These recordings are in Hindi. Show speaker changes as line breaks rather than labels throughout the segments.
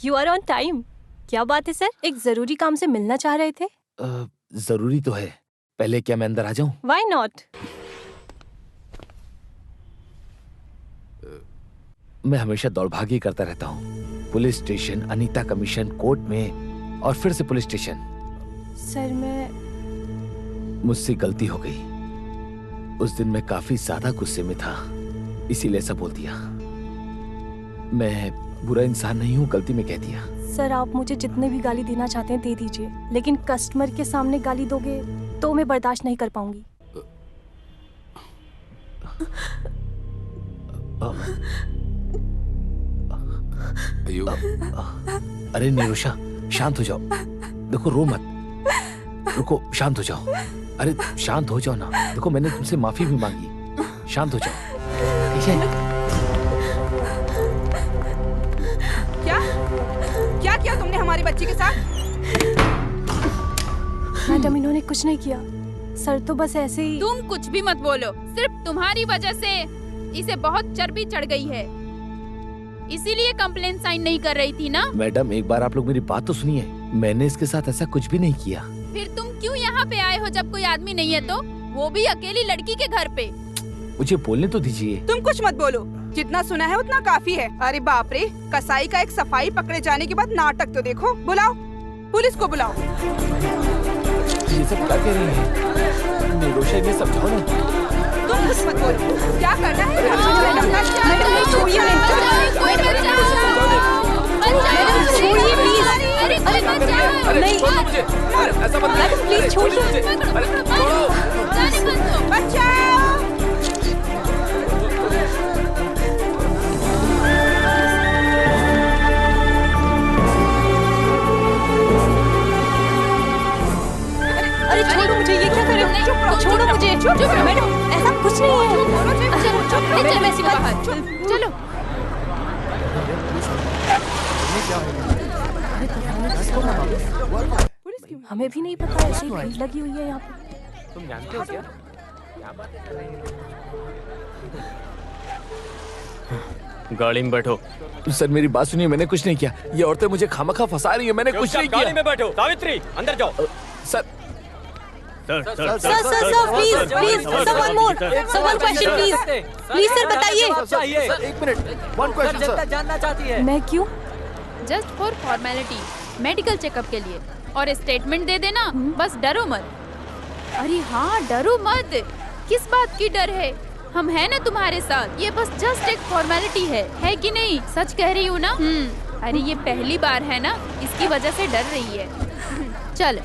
You are on time. क्या बात है सर, एक जरूरी काम से मिलना चाह रहे थे?
जरूरी तो है, पहले क्या मैं अंदर आ जाऊं?
Why not?
मैं हमेशा दौड़भागी करता रहता हूँ, police station, Anita commission, court में और फिर से पुलिस स्टेशन।
सर
मुझसे गलती हो गई। उस दिन मैं काफी ज्यादा गुस्से में था, इसीलिए ऐसा बोल दिया। मैं बुरा इंसान नहीं हूँ, गलती में कह दिया।
सर आप मुझे जितने भी गाली देना चाहते हैं दे दीजिए, लेकिन कस्टमर के सामने गाली दोगे तो मैं बर्दाश्त नहीं कर पाऊंगी।
अरे निरोशा, शांत हो जाओ। देखो रो मत, रुको, शांत हो जाओ। अरे शांत हो जाओ ना, देखो मैंने तुमसे माफी भी मांगी, शांत हो जाओ। ठीक है?
क्या किया तुमने हमारी बच्ची के साथ?
मैडम इन्होंने कुछ नहीं किया सर, तो बस ऐसे ही।
तुम कुछ भी मत बोलो, सिर्फ तुम्हारी वजह से इसे बहुत चर्बी चढ़ गई है, इसीलिए कंप्लेंट साइन नहीं कर रही थी ना।
मैडम एक बार आप लोग मेरी बात तो सुनिए, मैंने इसके साथ ऐसा कुछ भी नहीं किया।
फिर तुम क्यों यहाँ पे आए हो जब कोई आदमी नहीं है तो, वो भी अकेली लड़की के घर पे?
मुझे बोलने तो दीजिए।
तुम कुछ मत बोलो, जितना सुना है उतना काफी है। अरे बाप रे, कसाई का एक सफाई पकड़े जाने के बाद नाटक तो देखो। बुलाओ, पुलिस को बुलाओ।
ये सब क्या कह रही है? निरोशा इन्हें समझाओ ना।
तुम कुछ मत बोलो, क्या करना है?
प्लीज छोड़िए। अरे छोड़ो मुझे, ये क्या कर रहे हो? छोड़ो मुझे। मैडम ऐसा कुछ नहीं है। चलो ऐसी बात, चलो। हमें भी नहीं पता, ऐसी भीड़ लगी हुई है यहाँ पे।
तुम जानते हो क्या?
गाड़ी में बैठो।
सर मेरी बात सुनिए, मैंने कुछ नहीं किया। ये औरतें मुझे खामखा फंसा रही हैं, मैंने कुछ नहीं किया।
गाड़ी में बैठो। सावित्री अंदर जाओ।
Sir
sir please someone more, someone question please sir बताइए।
एक मिनट, वन क्वेश्चन सर।
जानना चाहती है।
मैं क्यों?
Just for formality, medical checkup के लिए, और स्टेटमेंट दे देना, बस डरो मत। अरे हाँ डरो मत, किस बात की डर है, हम हैं ना तुम्हारे साथ। ये बस जस्ट एक फॉर्मेलिटी है कि नहीं? सच कह रही हूँ ना? अरे ये पहली बार है ना, इसकी वजह से डर रही है। चल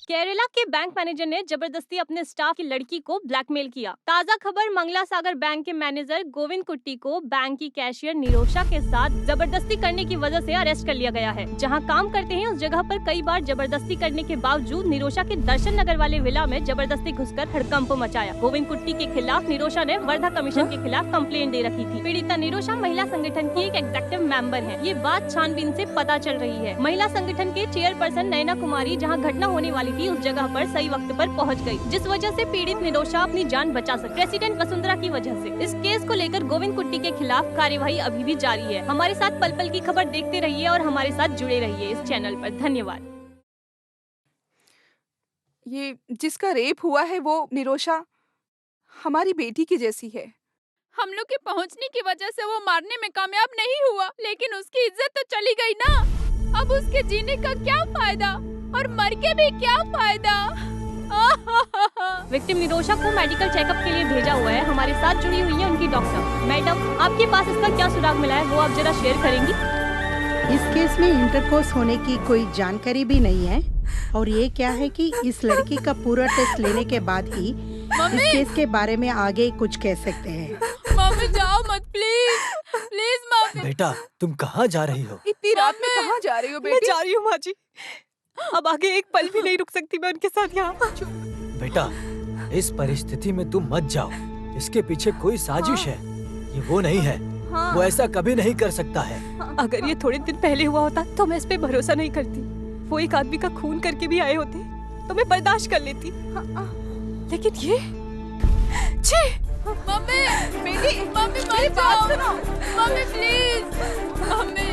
केरला के बैंक मैनेजर ने जबरदस्ती अपने स्टाफ की लड़की को ब्लैकमेल किया। ताजा खबर, मंगला सागर बैंक के मैनेजर गोविंद कुट्टी को बैंक की कैशियर निरोशा के साथ जबरदस्ती करने की वजह से अरेस्ट कर लिया गया है। जहां काम करते हैं उस जगह पर कई बार जबरदस्ती करने के बावजूद निरोशा के दर्शन नगर वाले विला में जबरदस्ती घुसकर हड़कंप मचाया। गोविंद कुट्टी के खिलाफ निरोशा ने वर्धा कमीशन के खिलाफ कंप्लेंट दे रखी थी। पीड़िता निरोशा महिला संगठन की एक एग्जीक्यूटिव मेंबर है। ये बात छानबीन से पता चल रही है। महिला संगठन के चेयरपर्सन नयना कुमारी जहाँ घटना होने वाली थी उस जगह पर सही वक्त पर पहुंच गई, जिस वजह से पीड़ित निरोशा अपनी जान बचा सकी। प्रेसिडेंट वसुंधरा की वजह से इस केस को लेकर गोविंद कुट्टी के खिलाफ कार्यवाही अभी भी जारी है। हमारे साथ पल पल की खबर देखते रहिए और हमारे साथ जुड़े रहिए इस चैनल पर। धन्यवाद।
ये जिसका रेप हुआ है वो निरोशा हमारी बेटी की जैसी है।
हम लोग के पहुंचने की वजह से वो मारने में कामयाब नहीं हुआ, लेकिन उसकी इज्जत तो चली गई ना। अब उसके जीने का क्या फायदा, और मर के भी क्या फायदा।
विक्टिम निरोशा को मेडिकल चेकअप के लिए भेजा हुआ है। हमारे साथ जुड़ी हुई है उनकी डॉक्टर। मैडम आपके पास इसका क्या सुराग मिला है, वो आप जरा शेयर करेंगी?
इस केस में इंटरकोर्स होने की कोई जानकारी भी नहीं है, और ये क्या है कि इस लड़की का पूरा टेस्ट लेने के बाद ही इस केस के बारे में आगे कुछ कह सकते हैं।
मम्मी जाओ मत प्लीज, प्लीज मम्मी।
बेटा तुम कहाँ जा रही हो?
इतनी रात में कहाँ जा रही हो बेटी?
मैं जा रही हूँ माँ जी।
अब आगे एक पल भी नहीं रुक सकती मैं उनके साथ यहाँ।
बेटा, इस परिस्थिति में तुम मत जाओ। इसके पीछे कोई साजिश है। ये वो नहीं है। वो ऐसा कभी नहीं कर सकता है।
अगर ये थोड़े दिन पहले हुआ होता तो मैं इस पे भरोसा नहीं करती। वो एक आदमी का खून करके भी आए होते तो मैं बर्दाश्त कर लेती, लेकिन ये छी।
मम्मी,
बेटी,
मम्मी
मेरी
मत
बात
जाओ।
सुनो।
मम्मी प्लीज, मम्मी,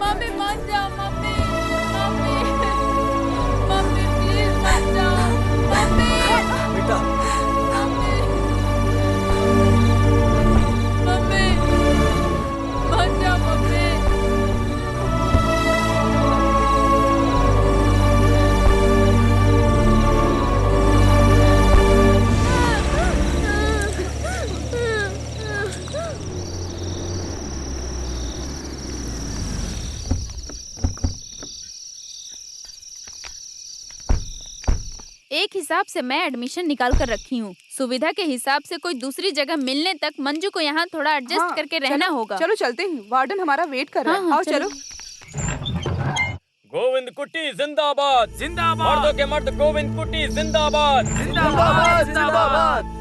मम्मी मत जाओ। मम्मी, मम्मी, मम्मी प्लीज मत जाओ। मम्मी,
बेटा,
मम्मी, मम्मी मत जाओ। मम्मी, एक हिसाब से मैं एडमिशन निकाल कर रखी हूँ। सुविधा के हिसाब से कोई दूसरी जगह मिलने तक मंजू को यहाँ थोड़ा एडजस्ट
हाँ,
करके रहना
चलो,
होगा।
चलो चलते हैं, वार्डन हमारा वेट कर रहा है।
हाँ, हाँ,
आओ
चलो।
चलो।
गोविंद कुट्टी जिंदाबाद।
जिंदाबाद।
मर्दों के मर्द गोविंद कुट्टी जिंदाबाद।
जिंदाबाद जिंदाबाद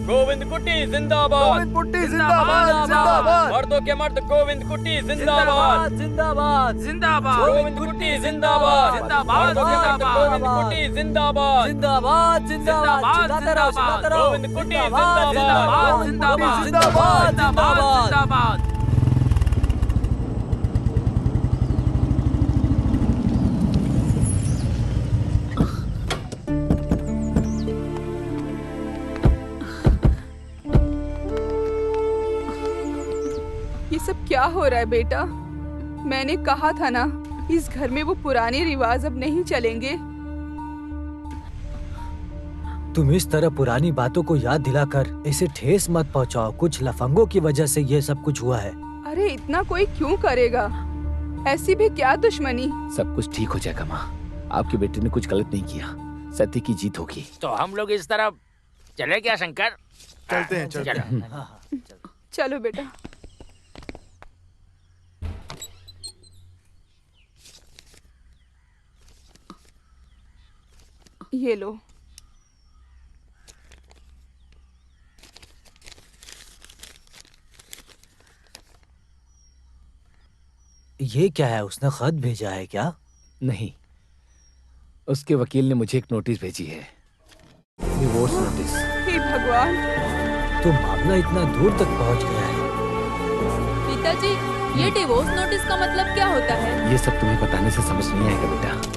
गोविंद कुट्टी जिंदाबाद।
पुट्टी जिंदाबाद जिंदाबाद
मर्दों के मर्द गोविंद कुट्टी जिंदाबाद।
जिंदाबाद,
जिंदाबाद
गोविंद कुट्टी जिंदाबाद।
जिंदाबाद,
मर्दों के मर्द गोविंद कुट्टी जिंदाबाद।
जिंदाबाद,
जिंदाबाद,
चिल्लाते रहो, चिल्लाते रहो।
गोविंद कुट्टी
जिंदाबाद
जिंदाबाद।
जिंदाबाद
जिंदाबाद,
जिंदाबाद जिंदाबाद।
ये सब क्या हो रहा है बेटा? मैंने कहा था ना, इस घर में वो पुराने रिवाज अब नहीं चलेंगे।
तुम इस तरह पुरानी बातों को याद दिलाकर इसे ठेस मत पहुंचाओ। कुछ लफंगों की वजह से ये सब कुछ हुआ है।
अरे इतना कोई क्यों करेगा? ऐसी भी क्या दुश्मनी?
सब कुछ ठीक हो जाएगा माँ। आपके बेटे ने कुछ गलत नहीं किया। सत्य की जीत होगी।
तो हम लोग इस तरफ चले क्या शंकर?
चलते हैं, चलते
चलो।
चलो बेटा। ये लो।
ये क्या है? उसने खत भेजा है क्या?
नहीं, उसके वकील ने मुझे एक नोटिस भेजी है, डिवोर्स नोटिस।
हे भगवान,
तो मामला इतना दूर तक पहुंच गया है।
पिताजी, ये डिवोर्स नोटिस का मतलब क्या होता है?
ये सब तुम्हें बताने से समझ नहीं आएगा बेटा।